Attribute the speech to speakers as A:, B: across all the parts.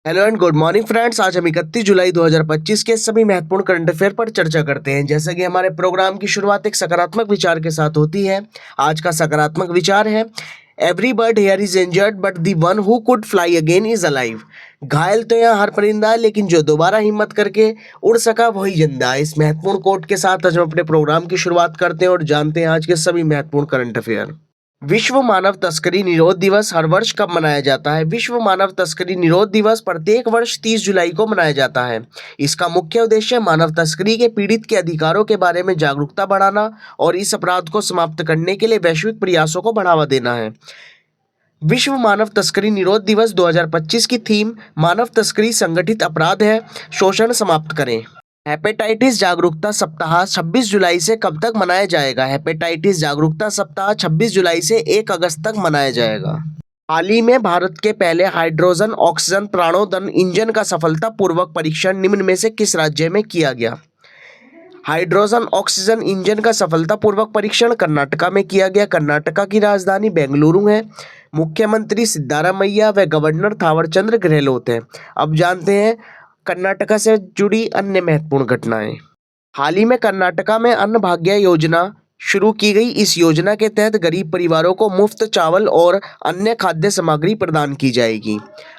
A: Hello and good morning friends. आज हम 31 जुलाई 2025 के सभी महत्वपूर्ण करंट अफेयर पर चर्चा करते हैं। जैसा कि हमारे प्रोग्राम की शुरुआत एक सकारात्मक विचार के साथ होती है। आज का सकारात्मक विचार है, every bird here is injured but the one who could fly again is alive. घायल तो यहाँ हर परिंदा है, लेकिन जो दोबारा हिम्मत करके उड़ सका वही जिंदा है। इस महत्वपूर्ण कोट के साथ आज हम अपने प्रोग्राम की शुरुआत करते हैं और जानते हैं आज के सभी महत्वपूर्ण करंट अफेयर। विश्व मानव तस्करी निरोध दिवस हर वर्ष कब मनाया जाता है? विश्व मानव तस्करी निरोध दिवस प्रत्येक वर्ष 30 जुलाई को मनाया जाता है। इसका मुख्य उद्देश्य मानव तस्करी के पीड़ित के अधिकारों के बारे में जागरूकता बढ़ाना और इस अपराध को समाप्त करने के लिए वैश्विक प्रयासों को बढ़ावा देना है। विश्व मानव तस्करी निरोध दिवस 2025 की थीम मानव तस्करी संगठित अपराध है, शोषण समाप्त करें। हेपेटाइटिस जागरूकता सप्ताह 26 जुलाई से कब तक मनाया जाएगा? हेपेटाइटिस जागरूकता सप्ताह 26 जुलाई से 1 अगस्त तक मनाया जाएगा। हाल ही में भारत के पहले हाइड्रोजन ऑक्सीजन प्राणोदन इंजन का सफलतापूर्वक परीक्षण निम्न में से किस राज्य में किया गया? हाइड्रोजन ऑक्सीजन इंजन का सफलतापूर्वक परीक्षण कर्नाटका में किया गया। कर्नाटका की राजधानी बेंगलुरु है। मुख्यमंत्री सिद्धारमैया व गवर्नर थावरचंद्र गहलोत हैं। अब जानते हैं कर्नाटका से जुड़ी अन्य महत्वपूर्ण घटनाएं। हाल ही में कर्नाटका में अन्न भाग्य योजना शुरू की गई। इस योजना के तहत गरीब परिवारों को मुफ्त चावल और अन्य खाद्य सामग्री प्रदान की जाएगी।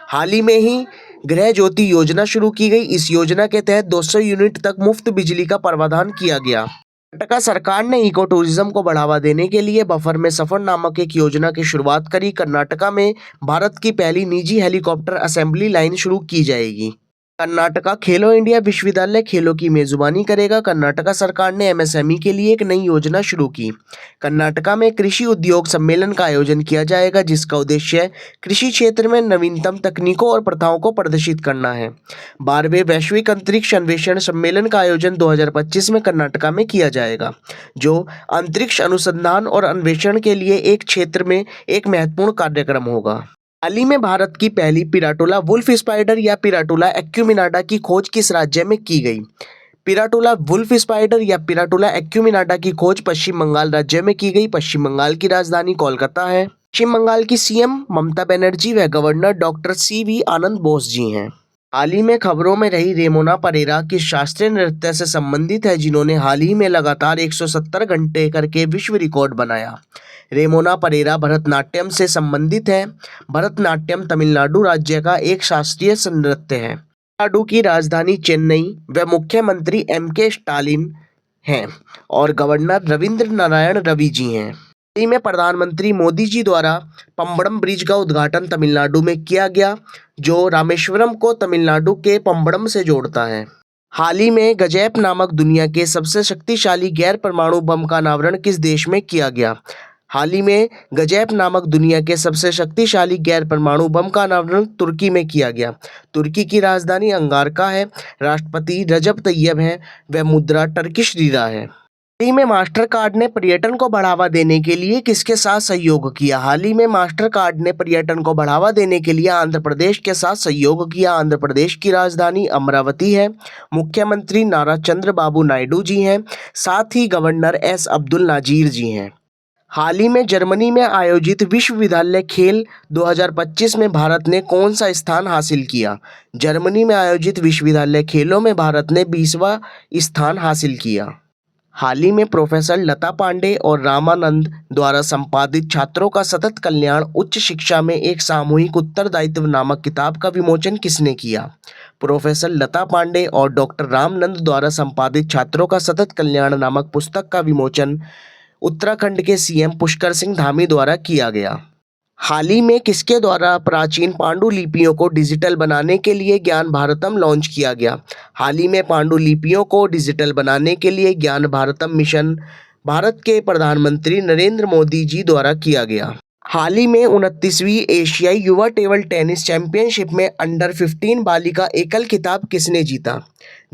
A: हाल ही में ही गृह ज्योति योजना शुरू की गई। इस योजना के तहत 200 यूनिट तक मुफ्त बिजली का प्रावधान किया गया। कर्नाटका सरकार ने इको टूरिज्म को बढ़ावा देने के लिए बफर में सफर नामक एक योजना की शुरुआत करी। कर्नाटका में भारत की पहली निजी हेलीकॉप्टर असेंबली लाइन शुरू की जाएगी। कर्नाटका खेलो इंडिया विश्वविद्यालय खेलों की मेजबानी करेगा। कर्नाटका सरकार ने एमएसएमई के लिए एक नई योजना शुरू की। कर्नाटका में कृषि उद्योग सम्मेलन का आयोजन किया जाएगा, जिसका उद्देश्य कृषि क्षेत्र में नवीनतम तकनीकों और प्रथाओं को प्रदर्शित करना है। 12वें वैश्विक अंतरिक्ष अन्वेषण सम्मेलन का आयोजन 2025 में कर्नाटका में किया जाएगा, जो अंतरिक्ष अनुसंधान और अन्वेषण के लिए एक क्षेत्र में एक महत्वपूर्ण कार्यक्रम होगा। हाल ही में भारत की पहली पिराटोला वुल्फ स्पाइडर या पिराटोला एक्यूमिनाटा की खोज किस राज्य में की गई? पिराटोला वुल्फ स्पाइडर या पिराटोला एक्यूमिनाटा की खोज पश्चिम बंगाल राज्य में की गई। पश्चिम बंगाल की राजधानी कोलकाता है। पश्चिम बंगाल की सीएम ममता बनर्जी व गवर्नर डॉक्टर सीवी आनंद बोस जी हैं। हाल ही में खबरों में रही रेमोना परेरा किस शास्त्रीय नृत्य से संबंधित है, जिन्होंने हाल ही में लगातार 170 घंटे करके विश्व रिकॉर्ड बनाया? रेमोना परेरा भरतनाट्यम से संबंधित है। भरतनाट्यम तमिलनाडु राज्य का एक शास्त्रीय नृत्य है। तमिलनाडु की राजधानी चेन्नई व मुख्यमंत्री एमके स्टालिन हैं और गवर्नर रविंद्र नारायण रवि जी हैं। हाल ही में प्रधानमंत्री मोदी जी द्वारा पम्बड़म ब्रिज का उद्घाटन तमिलनाडु में किया गया, जो रामेश्वरम को तमिलनाडु के पम्बड़म से जोड़ता है। हाल ही में गजैप नामक दुनिया के सबसे शक्तिशाली गैर परमाणु बम का अनावरण किस देश में किया गया? हाल ही में गजैप नामक दुनिया के सबसे शक्तिशाली गैर परमाणु बम का अनावरण तुर्की में किया गया। तुर्की की राजधानी अंगारा है। राष्ट्रपति रजब तैयब हैं व मुद्रा टर्किश लीरा है। हाल ही में मास्टर कार्ड ने पर्यटन को बढ़ावा देने के लिए किसके साथ सहयोग किया? हाल ही में मास्टर कार्ड ने पर्यटन को बढ़ावा देने के लिए आंध्र प्रदेश के साथ सहयोग किया। आंध्र प्रदेश की राजधानी अमरावती है। मुख्यमंत्री नारा चंद्रबाबू नायडू जी हैं, साथ ही गवर्नर एस अब्दुल नाजीर जी हैं। हाल ही में जर्मनी में आयोजित विश्वविद्यालय खेल 2025 में भारत ने कौन सा स्थान हासिल किया? जर्मनी में आयोजित विश्वविद्यालय खेलों में भारत ने 20वां स्थान हासिल किया। हाल ही में प्रोफेसर लता पांडे और रामानंद द्वारा संपादित छात्रों का सतत कल्याण उच्च शिक्षा में एक सामूहिक उत्तरदायित्व नामक किताब का विमोचन किसने किया? प्रोफेसर लता पांडे और डॉक्टर रामानंद द्वारा संपादित छात्रों का सतत कल्याण नामक पुस्तक का विमोचन उत्तराखंड के सीएम पुष्कर सिंह धामी द्वारा किया गया। हाल ही में किसके द्वारा प्राचीन पांडुलिपियों को डिजिटल बनाने के लिए ज्ञान भारतम लॉन्च किया गया? हाल ही में पांडुलिपियों को डिजिटल बनाने के लिए ज्ञान भारतम मिशन भारत के प्रधानमंत्री नरेंद्र मोदी जी द्वारा किया गया। हाल ही में 29वीं एशियाई युवा टेबल टेनिस चैंपियनशिप में अंडर 15 बालिका एकल खिताब किसने जीता?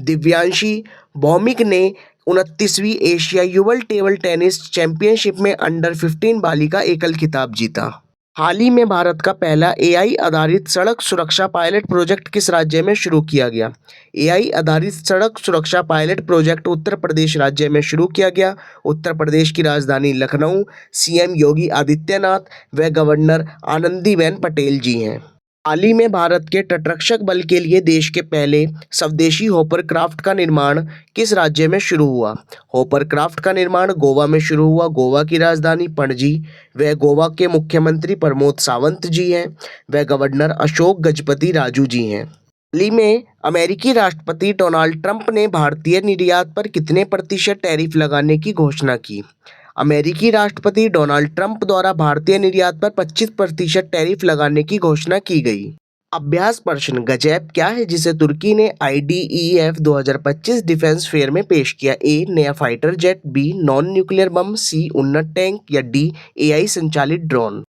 A: दिव्यांशी भौमिक ने 29वीं एशियाई युवा टेबल टेनिस चैंपियनशिप में अंडर 15 बालिका एकल खिताब जीता। हाल ही में भारत का पहला एआई आधारित सड़क सुरक्षा पायलट प्रोजेक्ट किस राज्य में शुरू किया गया? एआई आधारित सड़क सुरक्षा पायलट प्रोजेक्ट उत्तर प्रदेश राज्य में शुरू किया गया। उत्तर प्रदेश की राजधानी लखनऊ, सीएम योगी आदित्यनाथ व गवर्नर आनंदीबेन पटेल जी हैं। हाल ही में भारत के तटरक्षक बल के लिए देश के पहले स्वदेशी होपरक्राफ्ट का निर्माण किस राज्य में शुरू हुआ? होपरक्राफ्ट का निर्माण गोवा में शुरू हुआ। गोवा की राजधानी पणजी। वह गोवा के मुख्यमंत्री प्रमोद सावंत जी हैं। वह गवर्नर अशोक गजपति राजू जी हैं। हाल ही में अमेरिकी राष्ट्रपति डोनाल्ड ट्रंप ने भारतीय निर्यात पर कितने प्रतिशत टैरिफ लगाने की घोषणा की? अमेरिकी राष्ट्रपति डोनाल्ड ट्रंप द्वारा भारतीय निर्यात पर 25% टैरिफ लगाने की घोषणा की गई। अभ्यास प्रश्न गजैब क्या है जिसे तुर्की ने IDEF 2025 डिफेंस फेयर में पेश किया? ए. नया fighter jet, B. Non nuclear bomb, C. उन्नत टैंक या डी. AI संचालित ड्रोन।